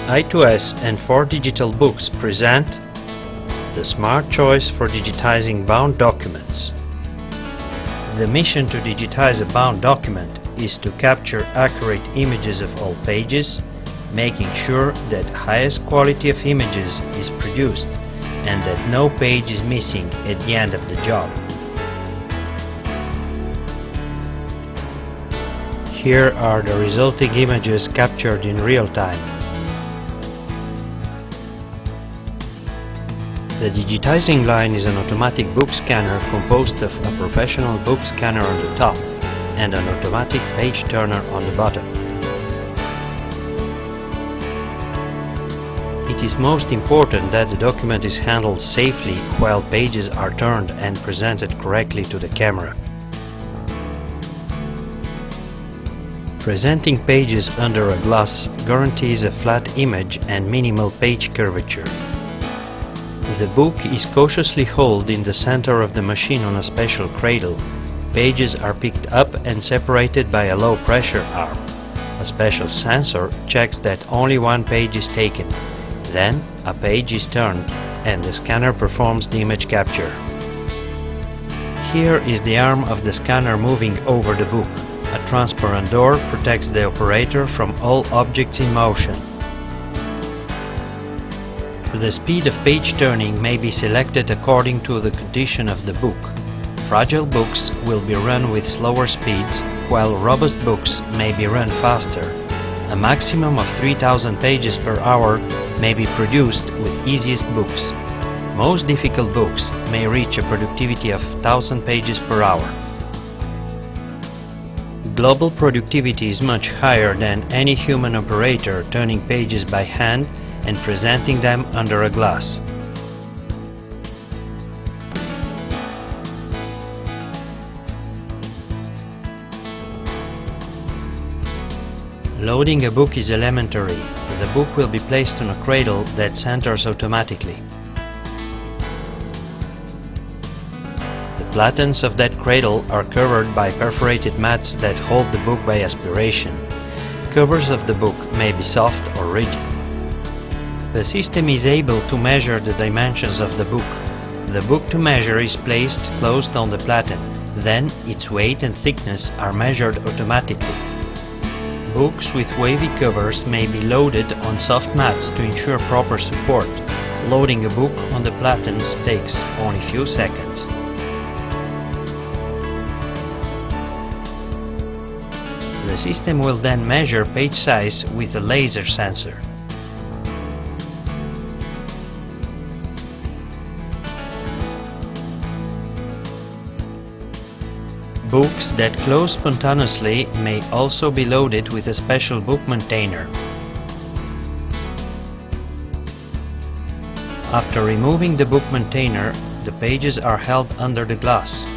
I2S and 4 Digital Books present the smart choice for digitizing bound documents. The mission to digitize a bound document is to capture accurate images of all pages, making sure that highest quality of images is produced and that no page is missing at the end of the job. Here are the resulting images captured in real time. The digitizing line is an automatic book scanner composed of a professional book scanner on the top and an automatic page turner on the bottom. It is most important that the document is handled safely while pages are turned and presented correctly to the camera. Presenting pages under a glass guarantees a flat image and minimal page curvature. The book is cautiously held in the center of the machine on a special cradle. Pages are picked up and separated by a low-pressure arm. A special sensor checks that only one page is taken. Then a page is turned and the scanner performs the image capture. Here is the arm of the scanner moving over the book. A transparent door protects the operator from all objects in motion. The speed of page turning may be selected according to the condition of the book. Fragile books will be run with slower speeds, while robust books may be run faster. A maximum of 3000 pages per hour may be produced with easiest books. Most difficult books may reach a productivity of 1000 pages per hour. Global productivity is much higher than any human operator turning pages by hand and presenting them under a glass. Loading a book is elementary. The book will be placed on a cradle that centers automatically. The platens of that cradle are covered by perforated mats that hold the book by aspiration. Covers of the book may be soft or rigid. The system is able to measure the dimensions of the book. The book to measure is placed closed on the platen. Then its weight and thickness are measured automatically. Books with wavy covers may be loaded on soft mats to ensure proper support. Loading a book on the platens takes only a few seconds. The system will then measure page size with a laser sensor. Books that close spontaneously may also be loaded with a special book maintainer. After removing the book maintainer, the pages are held under the glass.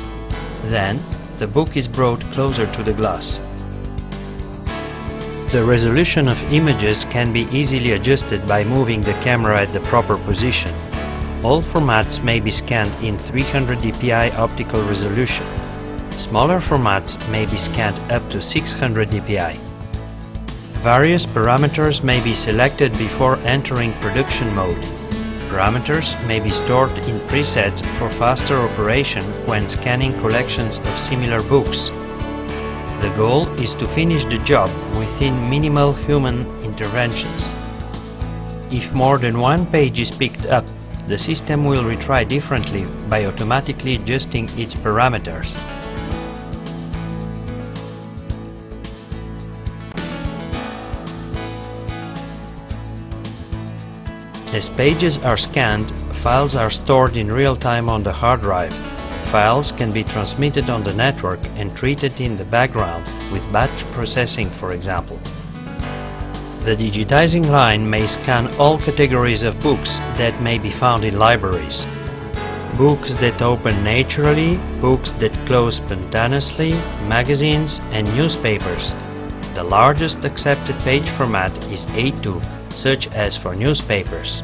Then, the book is brought closer to the glass. The resolution of images can be easily adjusted by moving the camera at the proper position. All formats may be scanned in 300 dpi optical resolution. Smaller formats may be scanned up to 600 dpi. Various parameters may be selected before entering production mode. Parameters may be stored in presets for faster operation when scanning collections of similar books. The goal is to finish the job within minimal human interventions. If more than one page is picked up, the system will retry differently by automatically adjusting its parameters. As pages are scanned, files are stored in real time on the hard drive. Files can be transmitted on the network and treated in the background with batch processing, for example. The digitizing line may scan all categories of books that may be found in libraries. Books that open naturally, books that close spontaneously, magazines and newspapers. The largest accepted page format is A2, such as for newspapers.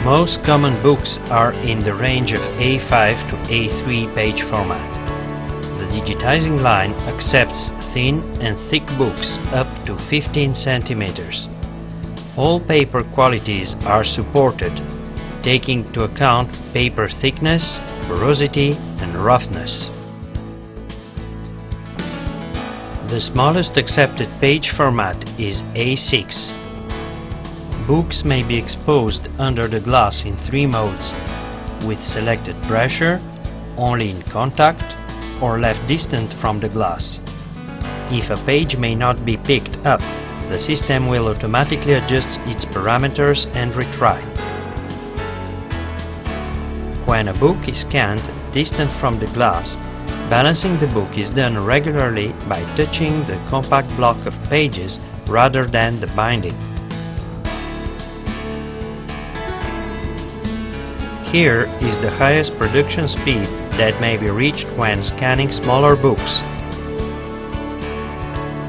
Most common books are in the range of A5 to A3 page format. The digitizing line accepts thin and thick books up to 15 centimeters. All paper qualities are supported, taking into account paper thickness, porosity and roughness. The smallest accepted page format is A6. Books may be exposed under the glass in 3 modes, with selected pressure, only in contact, or left distant from the glass. If a page may not be picked up, the system will automatically adjust its parameters and retry. When a book is scanned distant from the glass, balancing the book is done regularly by touching the compact block of pages rather than the binding. Here is the highest production speed that may be reached when scanning smaller books.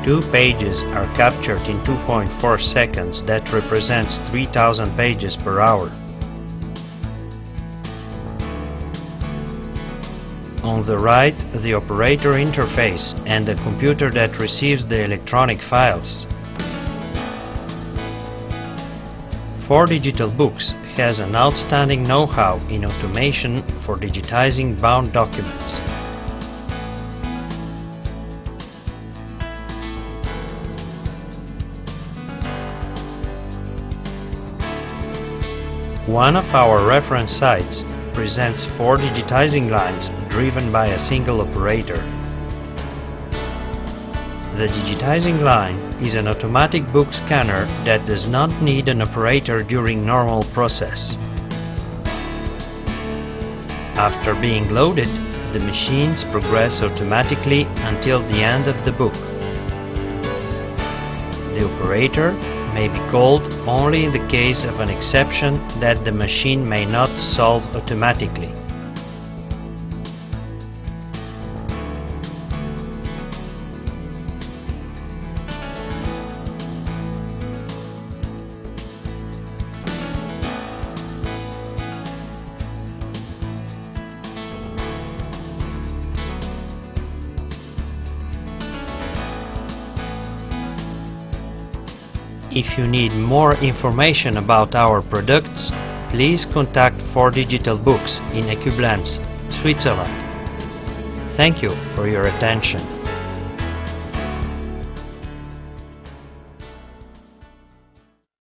2 pages are captured in 2.4 seconds, that represents 3000 pages per hour. On the right, the operator interface and the computer that receives the electronic files. 4Digital Books has an outstanding know-how in automation for digitizing bound documents. One of our reference sites presents 4 digitizing lines driven by a single operator. The digitizing line is an automatic book scanner that does not need an operator during normal process. After being loaded, the machines progress automatically until the end of the book. The operator may be called only in the case of an exception that the machine may not solve automatically. If you need more information about our products, please contact 4Digital Books in Ecublens, Switzerland. Thank you for your attention.